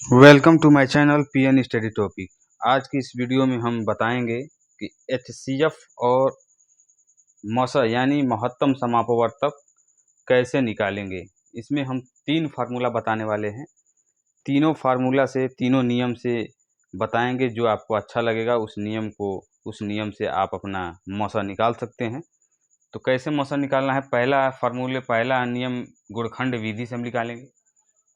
Welcome to my channel PN study topic. आज की इस वीडियो में हम बताएंगे कि एचसीएफ और मॉसा यानी महत्तम समापवर्तक कैसे निकालेंगे। इसमें हम 3 फार्मूला बताने वाले हैं। तीनों फार्मूला से, तीनों नियम से बताएंगे। जो आपको अच्छा लगेगा उस नियम से आप अपना मॉसा निकाल सकते हैं। तो कैसे मॉसा निकालना है, पहला नियम गुणखंड विधि से हम निकालेंगे।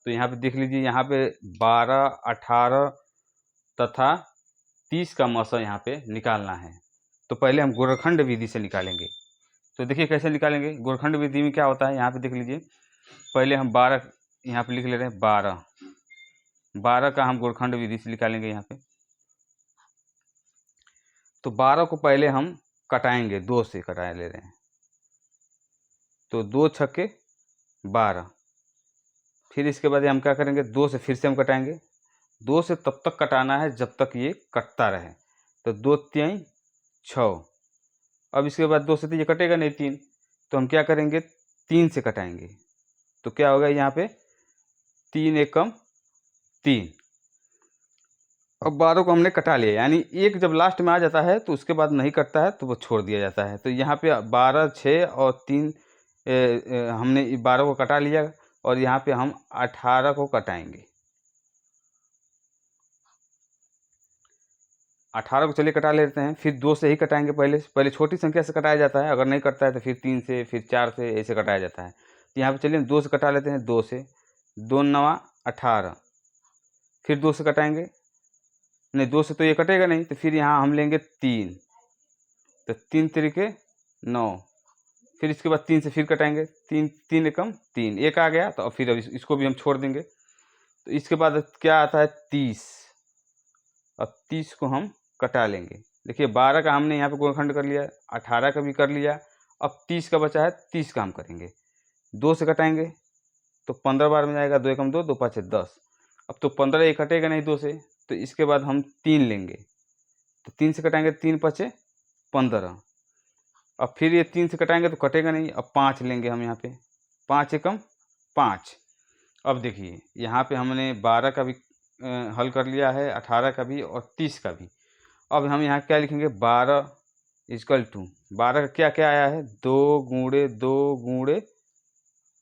तो यहाँ पे देख लीजिए, यहाँ पे 12, 18 तथा 30 का मौसा यहाँ पे निकालना है। तो पहले हम गुणखंड विधि से निकालेंगे। तो देखिए कैसे निकालेंगे। गुणखंड विधि में क्या होता है, यहाँ पे देख लीजिए, पहले हम 12 यहाँ पे लिख ले रहे हैं। 12 का हम गुणखंड विधि से निकालेंगे यहाँ पे। तो 12 को पहले हम कटाएंगे, 2 से कटा ले रहे हैं। तो 2 छक्के 12। फिर इसके बाद हम क्या करेंगे, 2 से फिर से हम कटाएंगे। 2 से तब तक कटाना है जब तक ये कटता रहे। तो 2 तिहाई 6। अब इसके बाद 2 से तो ये कटेगा नहीं 3, तो हम क्या करेंगे, 3 से कटाएंगे। तो क्या होगा यहाँ पे, 3 एकम 3। अब 12 को हमने कटा लिया, यानी एक जब लास्ट में आ जाता है तो उसके बाद नहीं कटता है तो वो छोड़ दिया जाता है। तो यहाँ पे 12, 6 और 3 हमने 12 को कटा लिया और यहाँ पे हम 18 को कटाएंगे। 18 को चलिए कटा लेते हैं। फिर 2 से ही कटाएंगे। पहले छोटी संख्या से कटाया जाता है, अगर नहीं कटता है तो फिर 3 से, फिर 4 से, ऐसे कटाया जाता है। तो यहाँ पे चलिए 2 से कटा लेते हैं। 2 से 2 9 18। फिर 2 से कटाएंगे, नहीं 2 से तो ये कटेगा नहीं, तो फिर यहाँ हम लेंगे 3। तो 3 तिरिके 9। फिर इसके बाद 3 से फिर कटाएंगे। 3 एकम 3, एक आ गया। तो अब फिर इसको भी हम छोड़ देंगे। तो इसके बाद क्या आता है, 30। अब 30 को हम कटा लेंगे। देखिए 12 का हमने यहाँ पे गुणखंड कर लिया, 18 का भी कर लिया। अब 30 का बचा है, 30 का हम करेंगे। 2 से कटाएंगे तो 15 बार में जाएगा। 2 एकम 2, 2 5 10। अब तो 15 ये कटेगा नहीं 2 से, तो इसके बाद हम 3 लेंगे। तो 3 से कटाएंगे, 3 5 15। अब फिर ये 3 से कटाएंगे तो कटेगा नहीं। अब 5 लेंगे हम यहाँ पे। 5 एकम 5। अब देखिए यहाँ पे हमने 12 का भी हल कर लिया है, 18 का भी और 30 का भी। अब हम यहाँ क्या लिखेंगे, 12 इजकल टू 12 का क्या क्या आया है, 2 गुणे 2 गुणे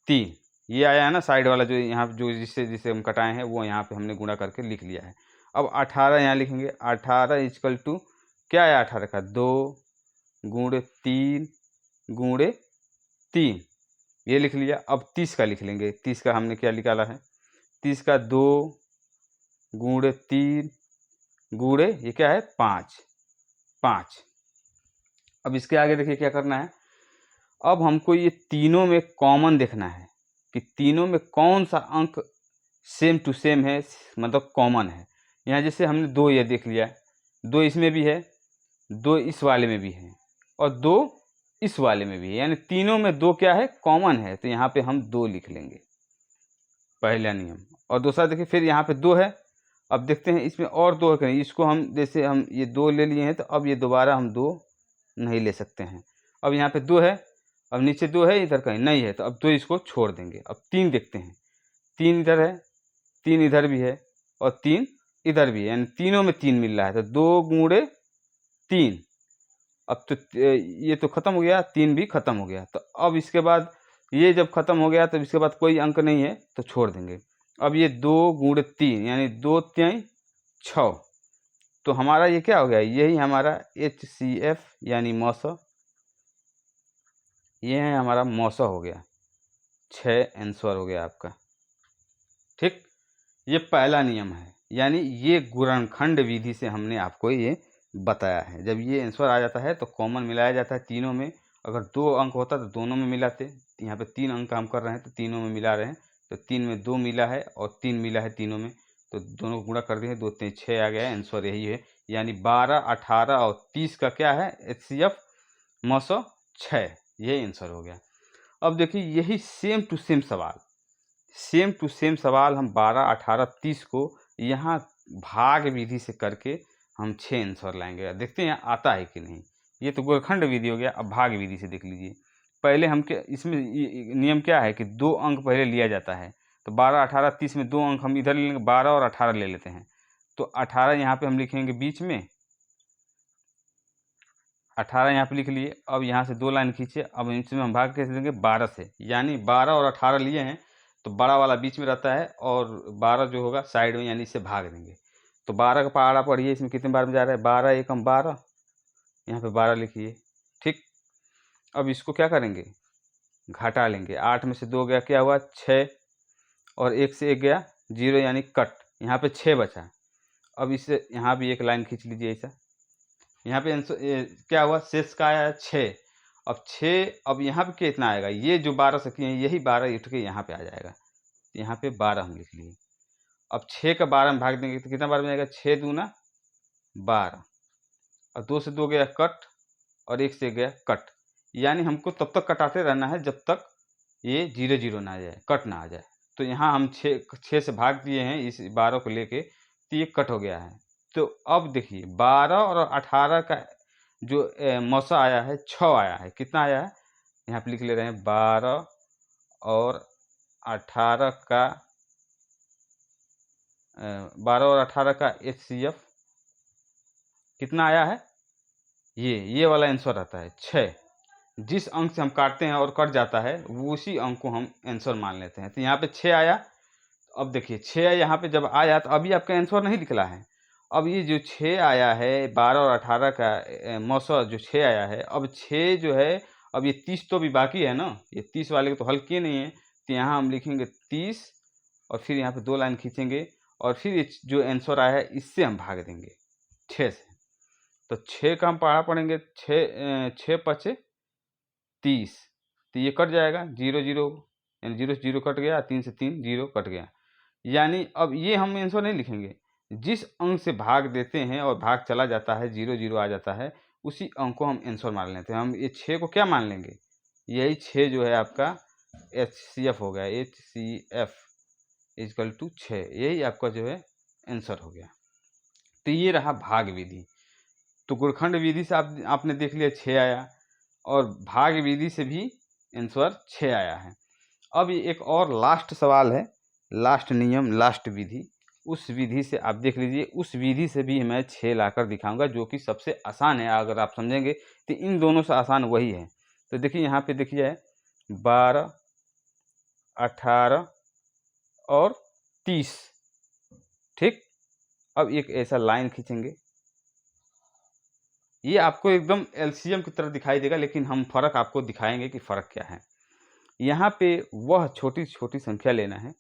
3। ये आया है ना साइड वाला, जो यहाँ जो जिससे हम कटाए हैं वो यहाँ पे हमने गुणा करके लिख लिया है। अब 18 यहाँ लिखेंगे। 18 इजकल टू क्या आया 18 का, 2 गुणे 3 गुणे 3, ये लिख लिया। अब 30 का लिख लेंगे। 30 का हमने क्या निकाला है, 30 का 2 गुणे 3 गुणे ये क्या है 5। अब इसके आगे देखिए क्या करना है। अब हमको ये तीनों में कॉमन देखना है कि तीनों में कौन सा अंक सेम टू सेम है, मतलब कॉमन है। यहाँ जैसे हमने 2 ये देख लिया, 2 इसमें भी है, 2 इस वाले में भी है और 2 इस वाले में भी है, यानी तीनों में 2 क्या है, कॉमन है। तो यहाँ पे हम 2 लिख लेंगे, पहला नियम। और दूसरा देखिए फिर यहाँ पे 2 है। अब देखते हैं इसमें और 2 है कि नहीं। इसको हम जैसे हम ये 2 ले लिए हैं तो अब ये दोबारा हम 2 नहीं ले सकते हैं। अब यहाँ पे 2 है, अब नीचे 2 है, इधर कहीं नहीं है, तो अब 2 इसको छोड़ देंगे। अब 3 देखते हैं। 3 इधर है, 3 इधर भी है और 3 इधर भी है, यानी तीनों में 3 मिल रहा है। तो 2 गुणे 3। अब तो ये तो खत्म हो गया, 3 भी खत्म हो गया। तो अब इसके बाद ये जब खत्म हो गया तो इसके बाद कोई अंक नहीं है तो छोड़ देंगे। अब ये 2 गुणे 3 यानी 2 तिहाई 6। तो हमारा ये क्या हो गया, यही हमारा HCF यानी मौसा, ये है हमारा मौसा हो गया। 6 आंसर हो गया आपका। ठीक, ये पहला नियम है, यानी ये गुणनखंड विधि से हमने आपको ये बताया है। जब ये आंसर आ जाता है तो कॉमन मिलाया जाता है तीनों में। अगर 2 अंक होता तो दोनों में मिलाते। यहाँ पे 3 अंक हम कर रहे हैं तो तीनों में मिला रहे हैं। तो 3 में 2 मिला है और 3 मिला है तीनों में, तो दोनों को गुणा कर दिए, 2 3 6 आ गया। आंसर यही है, यानी 12, 18 और 30 का क्या है, HCF मौसा 6, यही आंसर हो गया। अब देखिए यही सेम टू सेम सवाल हम 12, 18, 30 को यहाँ भाग विधि से करके हम 6 आंसर लाएंगे। देखते हैं आता है कि नहीं। ये तो गुणनखंड विधि हो गया। अब भाग विधि से देख लीजिए। पहले हम क्या इसमें नियम क्या है कि 2 अंक पहले लिया जाता है। तो 12, 18, 30 में 2 अंक हम इधर ले लेंगे, 12 और 18 ले लेते हैं। तो 18 यहाँ पे हम लिखेंगे बीच में, 18 यहाँ पे लिख लिए। अब यहाँ से 2 लाइन खींचे, अब इसमें हम भाग कैसे देंगे, 12 से, यानी 12 और 18 लिए हैं तो बड़ा वाला बीच में रहता है और 12 जो होगा साइड में, यानी इससे भाग देंगे। तो 12 का पहाड़ा पढ़िए, इसमें कितने बार में जा रहा है, 12 एकम 12, यहाँ पे 12 लिखिए। ठीक, अब इसको क्या करेंगे, घटा लेंगे। 8 में से 2 गया, क्या हुआ 6, और 1 से 1 गया 0, यानी कट। यहाँ पे 6 बचा। अब इससे यहाँ भी एक लाइन खींच लीजिए ऐसा। यहाँ पे क्या हुआ, शेष का आया 6। अब 6, अब यहाँ पे कितना आएगा, ये जो 12 से किए हैं यही 12 उठ के यहाँ पे आ जाएगा। यहाँ पे 12 हम लिख लिए। अब 6 का 12 में भाग देंगे तो कितना बार में आएगा, 6 दूना 12, और 2 से 2 गया कट, और 1 से गया कट। यानी हमको तब तक कटाते रहना है जब तक ये 0 0 ना आ जाए, कट ना आ जाए। तो यहाँ हम 6 से भाग दिए हैं इस 12 को लेके, तो ये कट हो गया है। तो अब देखिए 12 और 18 का जो मौसा आया है 6 आया है। कितना आया है, यहाँ पे लिख ले रहे हैं 12 और 18 का 12 और 18 का HCF कितना आया है, ये वाला आंसर रहता है 6। जिस अंक से हम काटते हैं और कट जाता है वो उसी अंक को हम आंसर मान लेते हैं। तो यहाँ पे 6 आया। अब देखिए 6 यहाँ पे जब आया तो अभी आपका आंसर नहीं निकला है। अब ये जो 6 आया है 12 और 18 का मौसा जो 6 आया है, अब 6 जो है, अब ये 30 तो अभी बाकी है ना, ये 30 वाले को तो हल किए नहीं है। तो यहाँ हम लिखेंगे 30, और फिर यहाँ पे 2 लाइन खींचेंगे, और फिर ये जो आंसर आया है इससे हम भाग देंगे 6 से। तो 6 का हम पढ़ा पढ़ेंगे, 6 पचे 30, तो ये कट जाएगा 0 0, यानी 0 से 0 कट गया, 3 से 3 0 कट गया। यानी अब ये हम आंसर नहीं लिखेंगे, जिस अंक से भाग देते हैं और भाग चला जाता है 0 0 आ जाता है, उसी अंक को हम आंसर मान लेते हैं। हम ये 6 को क्या मान लेंगे, यही 6 जो है आपका HCF हो गया, HCF इक्वल टू 6, यही आपका जो है आंसर हो गया। तो ये रहा भाग विधि। तो गुणखंड विधि से आपने देख लिया 6 आया, और भाग विधि से भी आंसर 6 आया है। अब ये एक और लास्ट सवाल है, लास्ट नियम, लास्ट विधि, उस विधि से आप देख लीजिए। उस विधि से भी मैं 6 लाकर दिखाऊंगा, जो कि सबसे आसान है। अगर आप समझेंगे तो इन दोनों से आसान वही है। तो देखिए यहाँ पे देखिए 12, 18 और 30। ठीक, अब एक ऐसा लाइन खींचेंगे, ये आपको एकदम LCM की तरह दिखाई देगा, लेकिन हम फ़र्क आपको दिखाएंगे कि फ़र्क क्या है। यहाँ पे वह छोटी छोटी संख्या लेना है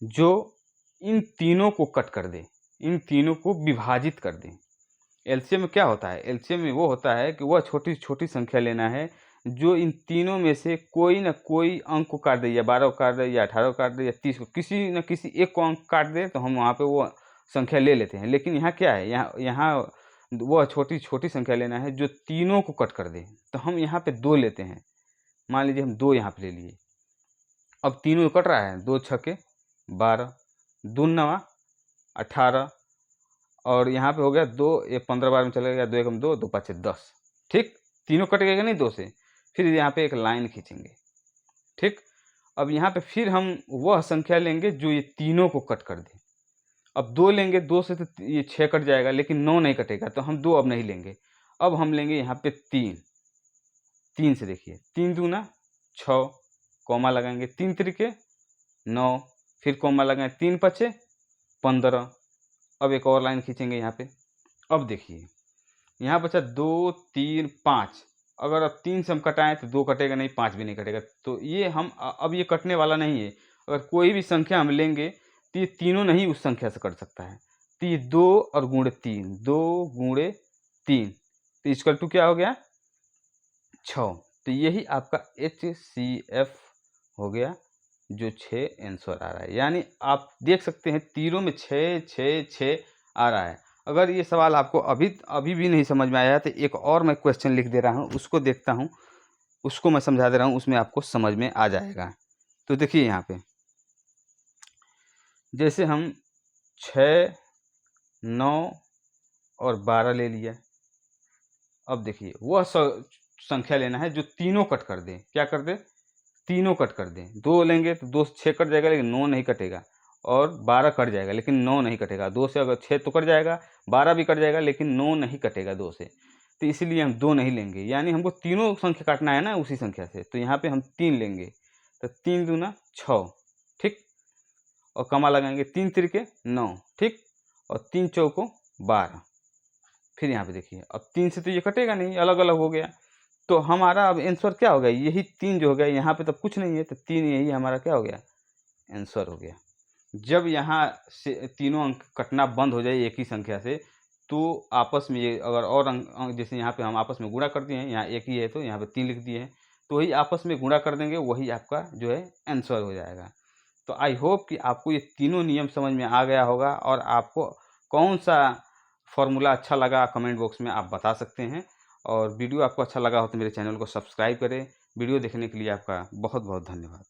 जो इन तीनों को कट कर दे, इन तीनों को विभाजित कर दे। LCM में क्या होता है, LCM में वो होता है कि वह छोटी छोटी संख्या लेना है जो इन तीनों में से कोई ना कोई अंक को काट दे, या 12 को काट दे, या 18 को काट दे, या 30 को, किसी न किसी एक को अंक काट दे, तो हम वहाँ पे वो संख्या ले लेते हैं। लेकिन यहाँ क्या है, यहाँ वह छोटी छोटी संख्या लेना है जो तीनों को कट कर दे। तो हम यहाँ पे 2 लेते हैं, मान लीजिए हम 2 यहाँ पे ले लिए। अब तीनों कट रहा है, 2 छक्के 12, 2 नवा 18, और यहाँ पे हो गया 2, ये 15 बार में चला गया, 2 एकम 2, 2 पाँचे 10। ठीक, तीनों कट गए नहीं 2 से। फिर यहाँ पे एक लाइन खींचेंगे। ठीक, अब यहाँ पे फिर हम वह संख्या लेंगे जो ये तीनों को कट कर दे। अब 2 लेंगे, 2 से तो ये 6 कट जाएगा, लेकिन 9 नहीं कटेगा, तो हम 2 अब नहीं लेंगे। अब हम लेंगे यहाँ पे 3, 3 से देखिए 3 दूना 6, कॉमा लगाएंगे, 3 त्रिके 9, फिर कॉमा लगाएं, 3 पचे 15। अब एक और लाइन खींचेंगे यहाँ पे। अब देखिए यहाँ बचा 2 3 5। अगर अब 3 से हम कटाएं तो 2 कटेगा नहीं, 5 भी नहीं कटेगा। तो ये हम अब ये कटने वाला नहीं है। अगर कोई भी संख्या हम लेंगे तो ये तीनों नहीं उस संख्या से कट सकता है। तो ये 2 और गुणे 3, 2 गुणे 3, तो इक्वल टू क्या हो गया 6। तो यही आपका HCF हो गया, जो 6 आंसर आ रहा है। यानी आप देख सकते हैं तीनों में 6 6 6 आ रहा है। अगर ये सवाल आपको अभी भी नहीं समझ में आया तो एक और मैं क्वेश्चन लिख दे रहा हूँ, उसको देखता हूँ, उसको मैं समझा दे रहा हूँ, उसमें आपको समझ में आ जाएगा। तो देखिए यहाँ पे जैसे हम 6 9 और 12 ले लिया। अब देखिए वह संख्या लेना है जो तीनों कट कर दे। क्या कर दे, तीनों कट कर दें। 2 लेंगे तो 2 से 6 कट जाएगा लेकिन 9 नहीं कटेगा, और 12 कट जाएगा लेकिन 9 नहीं कटेगा। 2 से अगर 6 तो कट जाएगा, 12 भी कट जाएगा लेकिन 9 नहीं कटेगा 2 से। तो इसीलिए हम 2 नहीं लेंगे, यानी हमको तीनों संख्या काटना है ना उसी संख्या से। तो यहाँ पे हम 3 लेंगे, तो 3 दूना 6, ठीक, और कमा लगाएंगे 3 तिरके 9, ठीक, और 3 चौको 12। फिर यहाँ पे देखिए अब 3 से तो ये कटेगा नहीं, अलग अलग हो गया। तो हमारा अब आंसर क्या हो गया, यही 3 जो हो गया, यहाँ पे तो कुछ नहीं है, तो 3 यही हमारा क्या हो गया, आंसर हो गया। जब यहाँ से तीनों अंक कटना बंद हो जाए एक ही संख्या से, तो आपस में ये अगर और अंक जैसे यहाँ पे हम आपस में गुणा कर दिए हैं, यहाँ एक ही है तो यहाँ पे 3 लिख दिए हैं, तो वही आपस में गुणा कर देंगे, वही आपका जो है आंसर हो जाएगा। तो आई होप कि आपको ये तीनों नियम समझ में आ गया होगा, और आपको कौन सा फॉर्मूला अच्छा लगा कमेंट बॉक्स में आप बता सकते हैं। और वीडियो आपको अच्छा लगा हो तो मेरे चैनल को सब्सक्राइब करें। वीडियो देखने के लिए आपका बहुत बहुत धन्यवाद।